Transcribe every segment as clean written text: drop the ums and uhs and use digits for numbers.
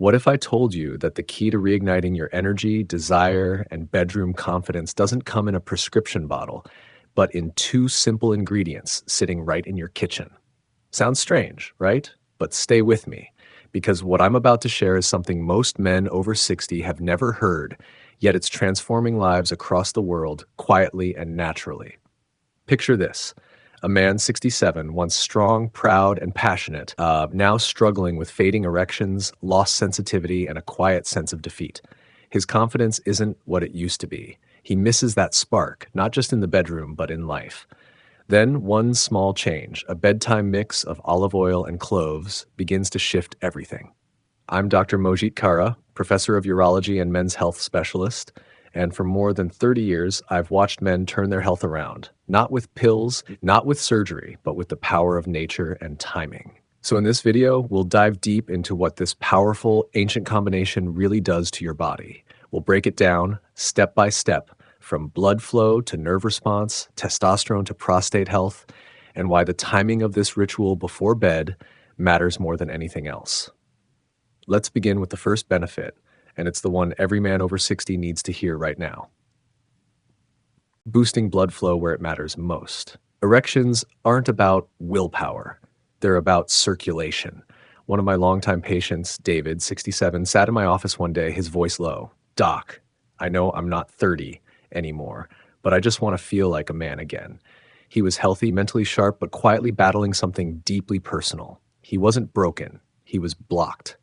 What if I told you that the key to reigniting your energy, desire, and bedroom confidence doesn't come in a prescription bottle, but in two simple ingredients sitting right in your kitchen? Sounds strange, right? But stay with me, because what I'm about to share is something most men over 60 have never heard, yet it's transforming lives across the world quietly and naturally. Picture this. A man 67, once strong, proud, and passionate, now struggling with fading erections, lost sensitivity, and a quiet sense of defeat. His confidence isn't what it used to be. He misses that spark, not just in the bedroom, but in life. Then one small change, a bedtime mix of olive oil and cloves, begins to shift everything. I'm Dr. Mojit Kara, professor of urology and men's health specialist, and for more than 30 years, I've watched men turn their health around, not with pills, not with surgery, but with the power of nature and timing. So in this video, we'll dive deep into what this powerful, ancient combination really does to your body. We'll break it down step by step, from blood flow to nerve response, testosterone to prostate health, and why the timing of this ritual before bed matters more than anything else. Let's begin with the first benefit, and it's the one every man over 60 needs to hear right now. Boosting blood flow where it matters most. Erections aren't about willpower. They're about circulation. One of my longtime patients, David, 67, sat in my office one day, his voice low. "Doc, I know I'm not 30 anymore, but I just want to feel like a man again." He was healthy, mentally sharp, but quietly battling something deeply personal. He wasn't broken. He was blocked.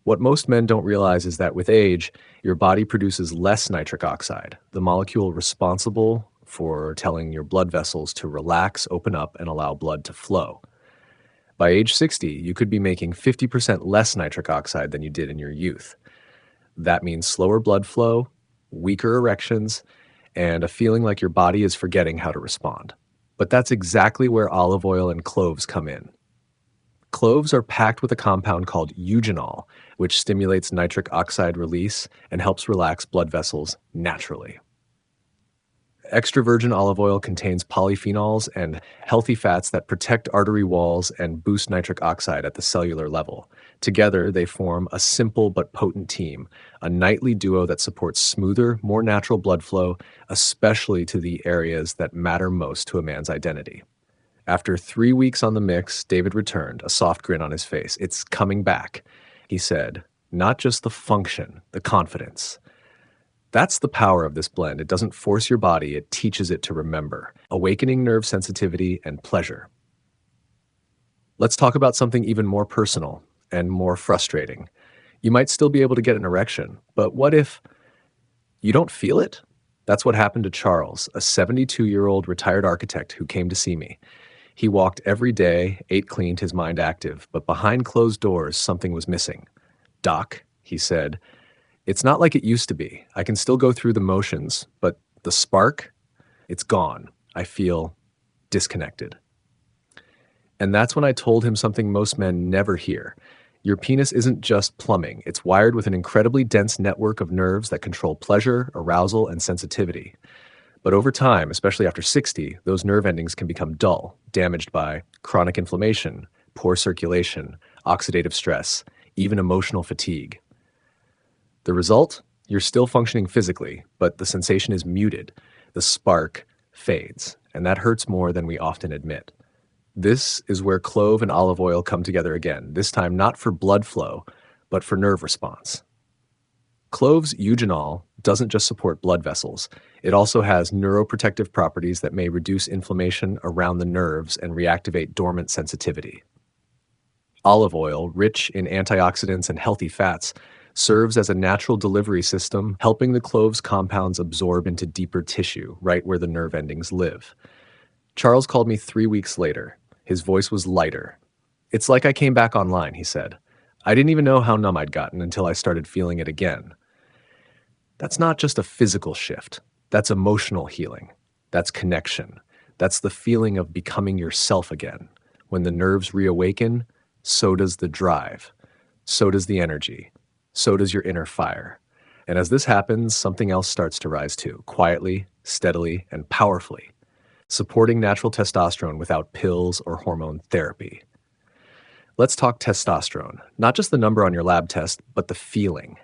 What most men don't realize is that with age, your body produces less nitric oxide, the molecule responsible for telling your blood vessels to relax, open up, and allow blood to flow. By age 60, you could be making 50% less nitric oxide than you did in your youth. That means slower blood flow, weaker erections, and a feeling like your body is forgetting how to respond. But that's exactly where olive oil and cloves come in. Cloves are packed with a compound called eugenol, which stimulates nitric oxide release and helps relax blood vessels naturally. Extra virgin olive oil contains polyphenols and healthy fats that protect artery walls and boost nitric oxide at the cellular level. Together, they form a simple but potent team, a nightly duo that supports smoother, more natural blood flow, especially to the areas that matter most to a man's identity. After 3 weeks on the mix, David returned, a soft grin on his face. "It's coming back," he said. "Not just the function, the confidence." That's the power of this blend. It doesn't force your body, it teaches it to remember, awakening nerve sensitivity and pleasure. Let's talk about something even more personal and more frustrating. You might still be able to get an erection, but what if you don't feel it? That's what happened to Charles, a 72-year-old retired architect who came to see me. He walked every day, ate clean, his mind active, but behind closed doors, something was missing. "Doc," he said, "it's not like it used to be. I can still go through the motions, but the spark, it's gone. I feel disconnected." And that's when I told him something most men never hear. Your penis isn't just plumbing. It's wired with an incredibly dense network of nerves that control pleasure, arousal, and sensitivity. But over time, especially after 60, those nerve endings can become dull, damaged by chronic inflammation, poor circulation, oxidative stress, even emotional fatigue. The result? You're still functioning physically, but the sensation is muted. The spark fades, and that hurts more than we often admit. This is where clove and olive oil come together again, this time not for blood flow, but for nerve response. Cloves eugenol doesn't just support blood vessels. It also has neuroprotective properties that may reduce inflammation around the nerves and reactivate dormant sensitivity. Olive oil, rich in antioxidants and healthy fats, serves as a natural delivery system, helping the cloves compounds absorb into deeper tissue, right where the nerve endings live. Charles called me 3 weeks later. His voice was lighter. "It's like I came back online," he said. "I didn't even know how numb I'd gotten until I started feeling it again." That's not just a physical shift. That's emotional healing. That's connection. That's the feeling of becoming yourself again. When the nerves reawaken, so does the drive. So does the energy. So does your inner fire. And as this happens, something else starts to rise too, quietly, steadily, and powerfully, supporting natural testosterone without pills or hormone therapy. Let's talk testosterone. Not just the number on your lab test, but the feeling.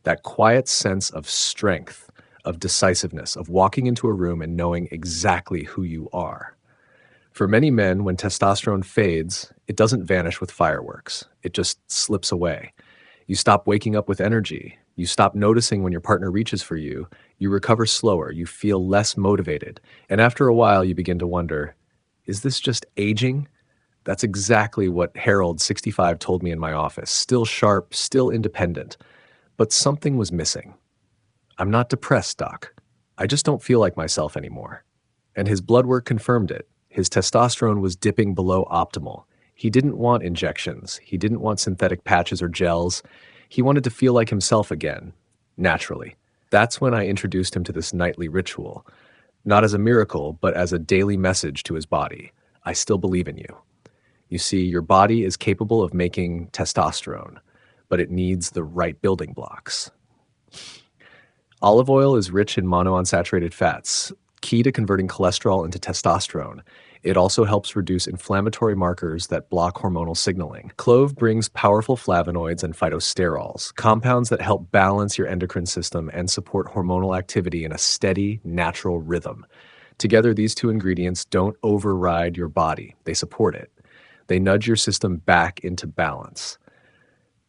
That quiet sense of strength, of decisiveness, of walking into a room and knowing exactly who you are. For many men, when testosterone fades, it doesn't vanish with fireworks. It just slips away. You stop waking up with energy. You stop noticing when your partner reaches for you. You recover slower. You feel less motivated. And after a while, you begin to wonder, is this just aging? That's exactly what Harold, 65, told me in my office. Still sharp, still independent. But something was missing. I'm not depressed, Doc. I just don't feel like myself anymore. And his blood work confirmed it. His testosterone was dipping below optimal. He didn't want injections. He didn't want synthetic patches or gels. He wanted to feel like himself again, naturally. That's when I introduced him to this nightly ritual. Not as a miracle, but as a daily message to his body. I still believe in you. You see, your body is capable of making testosterone, but it needs the right building blocks. Olive oil is rich in monounsaturated fats, key to converting cholesterol into testosterone. It also helps reduce inflammatory markers that block hormonal signaling. Clove brings powerful flavonoids and phytosterols, compounds that help balance your endocrine system and support hormonal activity in a steady, natural rhythm. Together, these two ingredients don't override your body. They support it. They nudge your system back into balance.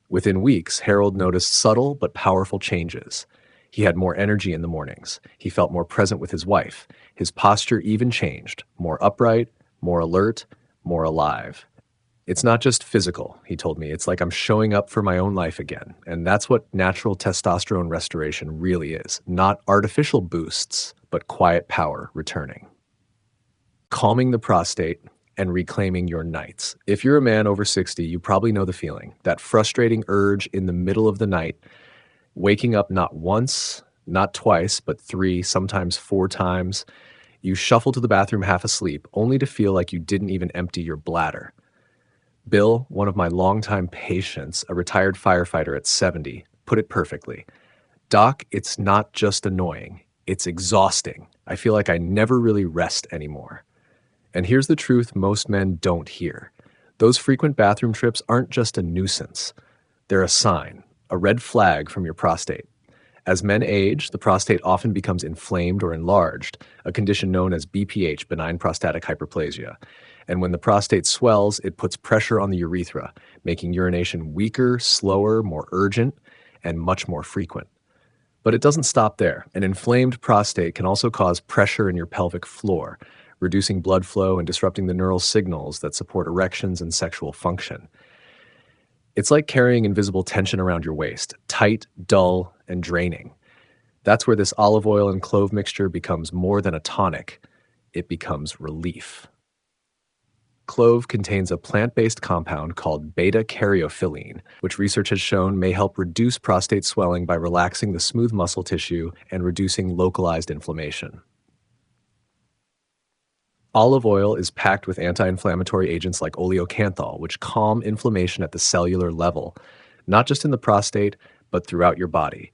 Within weeks, Harold noticed subtle but powerful changes. He had more energy in the mornings. He felt more present with his wife. His posture even changed, more upright, more alert, more alive. It's not just physical, he told me. It's like I'm showing up for my own life again. And that's what natural testosterone restoration really is. Not artificial boosts, but quiet power returning. Calming the prostate and reclaiming your nights. If you're a man over 60, you probably know the feeling. That frustrating urge in the middle of the night, waking up not once, not twice, but 3, sometimes 4 times. You shuffle to the bathroom half asleep, only to feel like you didn't even empty your bladder. Bill, one of my longtime patients, a retired firefighter at 70, put it perfectly. Doc, it's not just annoying, it's exhausting. I feel like I never really rest anymore. And here's the truth most men don't hear. Those frequent bathroom trips aren't just a nuisance. They're a sign, a red flag from your prostate. As men age, the prostate often becomes inflamed or enlarged, a condition known as BPH, benign prostatic hyperplasia. And when the prostate swells, it puts pressure on the urethra, making urination weaker, slower, more urgent, and much more frequent. But it doesn't stop there. An inflamed prostate can also cause pressure in your pelvic floor, reducing blood flow and disrupting the neural signals that support erections and sexual function. It's like carrying invisible tension around your waist, tight, dull, and draining. That's where this olive oil and clove mixture becomes more than a tonic. It becomes relief. Clove contains a plant-based compound called beta-caryophyllene, which research has shown may help reduce prostate swelling by relaxing the smooth muscle tissue and reducing localized inflammation. Olive oil is packed with anti-inflammatory agents like oleocanthal, which calm inflammation at the cellular level, not just in the prostate, but throughout your body.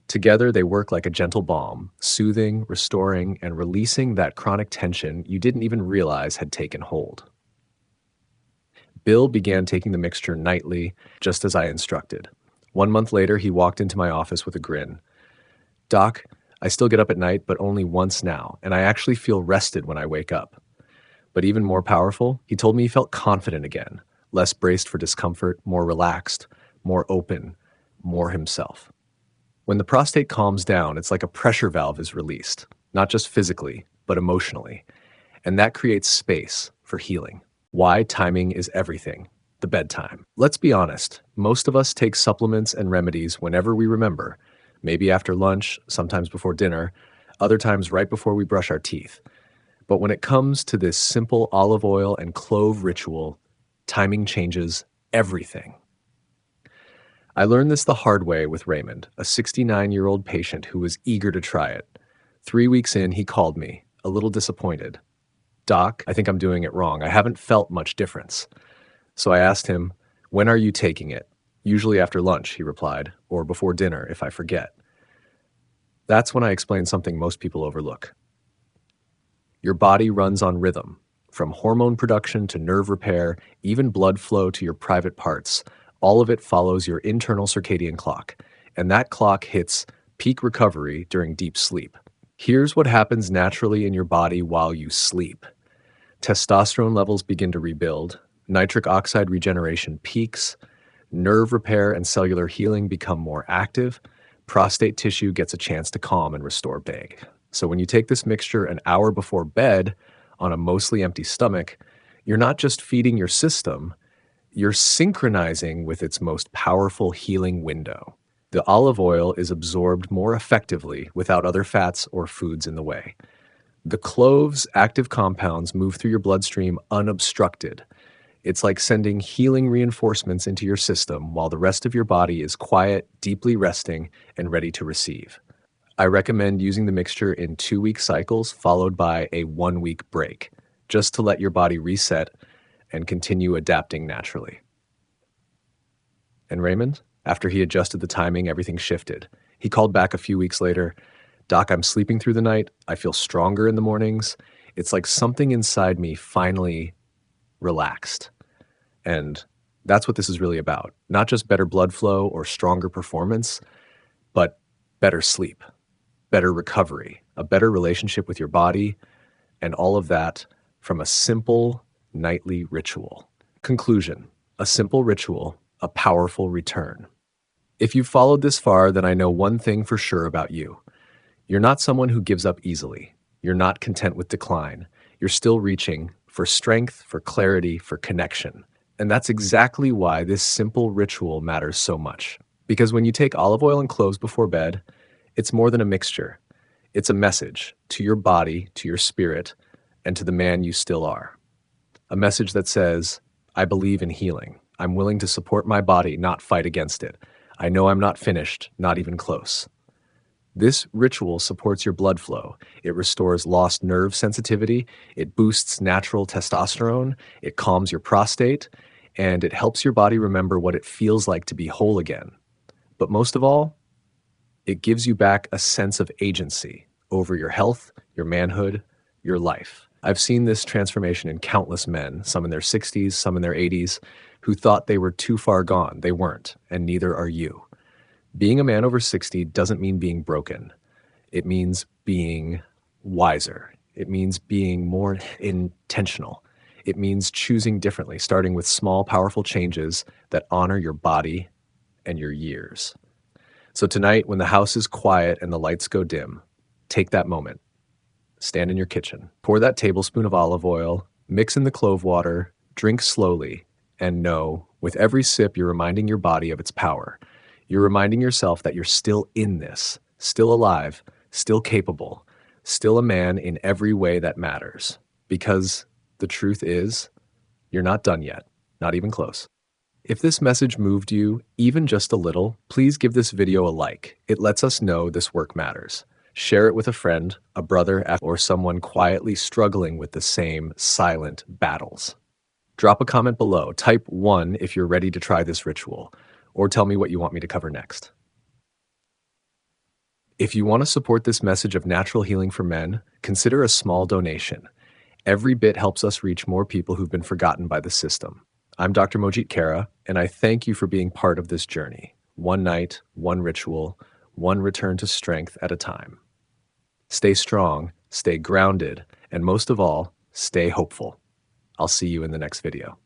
Together, they work like a gentle balm, soothing, restoring, and releasing that chronic tension you didn't even realize had taken hold. Bill began taking the mixture nightly, just as I instructed. 1 month later, he walked into my office with a grin. Doc, I still get up at night, but only once now, and I actually feel rested when I wake up. But even more powerful, he told me he felt confident again, less braced for discomfort, more relaxed, more open, more himself. When the prostate calms down, it's like a pressure valve is released, not just physically, but emotionally. And that creates space for healing. Why timing is everything. The bedtime. Let's be honest, most of us take supplements and remedies whenever we remember, maybe after lunch, sometimes before dinner, other times right before we brush our teeth. But when it comes to this simple olive oil and clove ritual, timing changes everything. I learned this the hard way with Raymond, a 69-year-old patient who was eager to try it. 3 weeks in, he called me, a little disappointed. Doc, I think I'm doing it wrong. I haven't felt much difference. So I asked him, when are you taking it? Usually after lunch, he replied, or before dinner if I forget. That's when I explained something most people overlook. Your body runs on rhythm. From hormone production to nerve repair, even blood flow to your private parts, all of it follows your internal circadian clock. And that clock hits peak recovery during deep sleep. Here's what happens naturally in your body while you sleep. Testosterone levels begin to rebuild, nitric oxide regeneration peaks, nerve repair and cellular healing become more active, prostate tissue gets a chance to calm and restore big. So when you take this mixture an hour before bed on a mostly empty stomach, you're not just feeding your system, you're synchronizing with its most powerful healing window. The olive oil is absorbed more effectively without other fats or foods in the way. The cloves' active compounds move through your bloodstream unobstructed. It's like sending healing reinforcements into your system while the rest of your body is quiet, deeply resting, and ready to receive. I recommend using the mixture in 2-week cycles followed by a 1-week break, just to let your body reset and continue adapting naturally. And Raymond, after he adjusted the timing, everything shifted. He called back a few weeks later. "Doc, I'm sleeping through the night. I feel stronger in the mornings. It's like something inside me finally relaxed." And that's what this is really about. Not just better blood flow or stronger performance, but better sleep, better recovery, a better relationship with your body, and all of that from a simple nightly ritual. Conclusion: a simple ritual, a powerful return. If you've followed this far, then I know one thing for sure about you. You're not someone who gives up easily. You're not content with decline. You're still reaching for strength, for clarity, for connection. And that's exactly why this simple ritual matters so much. Because when you take olive oil and cloves before bed, it's more than a mixture. It's a message to your body, to your spirit, and to the man you still are. A message that says, I believe in healing. I'm willing to support my body, not fight against it. I know I'm not finished, not even close. This ritual supports your blood flow. It restores lost nerve sensitivity. It boosts natural testosterone. It calms your prostate. And it helps your body remember what it feels like to be whole again. But most of all, it gives you back a sense of agency over your health, your manhood, your life. I've seen this transformation in countless men, some in their 60s, some in their 80s, who thought they were too far gone. They weren't, and neither are you. Being a man over 60 doesn't mean being broken. It means being wiser. It means being more intentional. It means choosing differently, starting with small, powerful changes that honor your body and your years. So tonight, when the house is quiet and the lights go dim, take that moment. Stand in your kitchen. Pour that tablespoon of olive oil, mix in the clove water, drink slowly, and know, with every sip, you're reminding your body of its power. You're reminding yourself that you're still in this, still alive, still capable, still a man in every way that matters. Because the truth is, you're not done yet, not even close. If this message moved you, even just a little, please give this video a like. It lets us know this work matters. Share it with a friend, a brother, or someone quietly struggling with the same silent battles. Drop a comment below. Type 1 if you're ready to try this ritual, or tell me what you want me to cover next. If you want to support this message of natural healing for men, consider a small donation. Every bit helps us reach more people who've been forgotten by the system. I'm Dr. Mojit Kara, and I thank you for being part of this journey. One night, one ritual, one return to strength at a time. Stay strong, stay grounded, and most of all, stay hopeful. I'll see you in the next video.